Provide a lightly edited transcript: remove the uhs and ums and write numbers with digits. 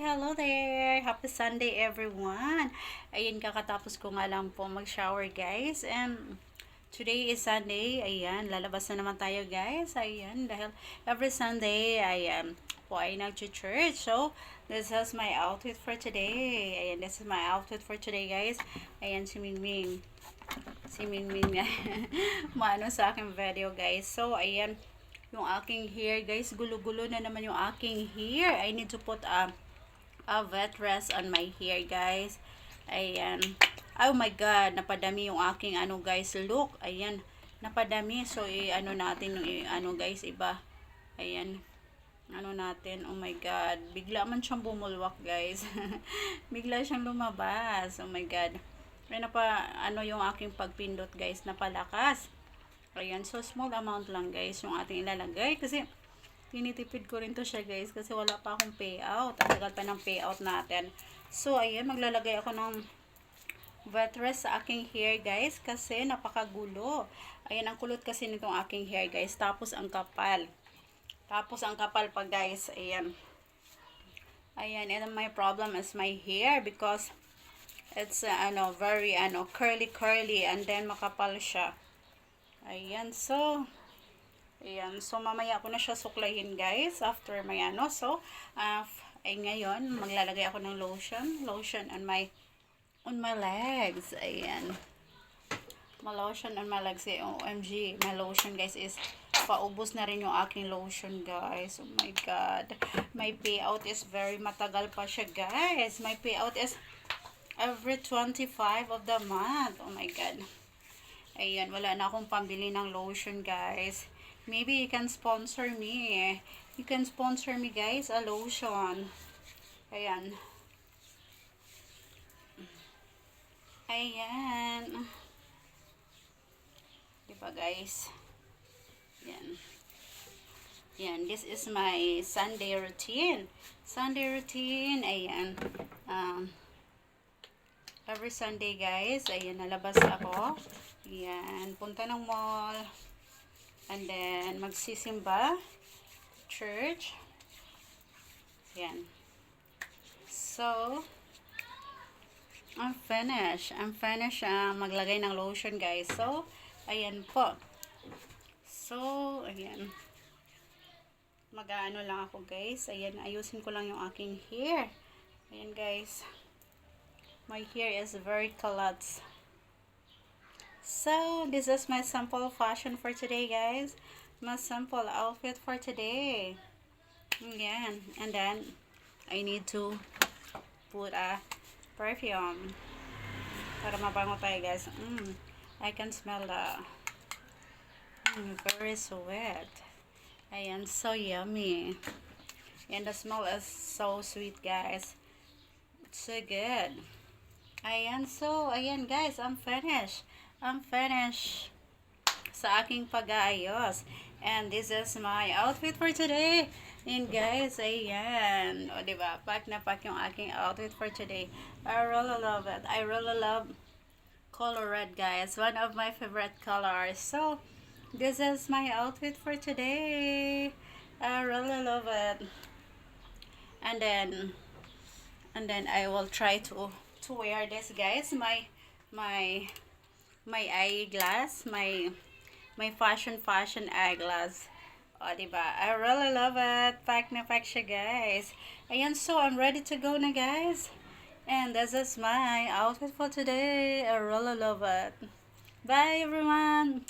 Hello there! Happy Sunday everyone! Ayun, kakatapos ko nga lang po mag-shower guys. And today is Sunday. Ayan, lalabas na naman tayo guys. Ayan, dahil every Sunday ay nag-church. So, this is my outfit for today. Ayan, this is my outfit for today guys. Ayan, si Mingming. Si Mingming maano sa aking video guys. So, ayan, yung aking hair guys, gulo-gulo na naman yung aking hair. I need to put a wet rest on my hair guys. Ayan, oh my god, napadami yung aking ano guys, look. Ayan, napadami. So ano natin yung ano guys, iba. Ayan, ano natin, oh my god, bigla man siyang bumulwak guys. Bigla siyang lumabas, oh my god. Ay ano yung aking pagpindot guys, napalakas. Ayan, so small amount lang guys yung ating ilalagay kasi tinitipid ko rin to siya guys kasi wala pa akong payout. Ang tagal pa ng payout natin. So ayan, maglalagay ako ng wet rest sa aking hair guys kasi napakagulo. Ayan, ang kulot kasi nitong aking hair guys. Tapos ang kapal. Tapos ang kapal pa guys. Ayan. Ayan, and my problem is my hair because it's very curly and then makapal siya. Ayan, so mamaya ko na siya suklayin guys after may so ay ngayon maglalagay ako ng lotion on my legs. Ayan, lotion on my legs. OMG, my lotion guys is paubos na rin yung aking lotion guys. Oh my god, my payout is very matagal pa siya guys. My payout is every 25 of the month. Oh my god. Ayan, wala na akong pambili ng lotion guys. Maybe you can sponsor me. You can sponsor me guys a lotion. Ayan. Ayan. Diba guys? Ayan. Ayan, this is my Sunday routine. Sunday routine. Ayan. Every Sunday guys, ayan, nalabas ako. Ayan, punta ng mall. And then, magsisimba. Church. Ayan. So, I'm finished. Maglagay ng lotion guys. So, ayan po. So, ayan. Mag-ano lang ako guys. Ayan, ayusin ko lang yung aking hair. Ayan guys. My hair is very colored. So, this is my sample fashion for today, guys. My sample outfit for today. Yan. And then, I need to put a perfume. Para mabango tayo, guys. I can smell the very sweet. Ayan, so yummy. And the smell is so sweet, guys. It's so good. Ayan, so, ayan guys, I'm finished sa aking pag-aayos. And this is my outfit for today. And guys, ayan. O, diba? Pack na pack yung aking outfit for today. I really love it. I really love color red, guys. One of my favorite colors. So, this is my outfit for today. I really love it. And then I will try to wear this guys, my eyeglass, my fashion eyeglass. O, diba? I really love it. Pack na pack siya guys. Ayan, so I'm ready to go na guys. And this is my outfit for today. I really love it. Bye everyone.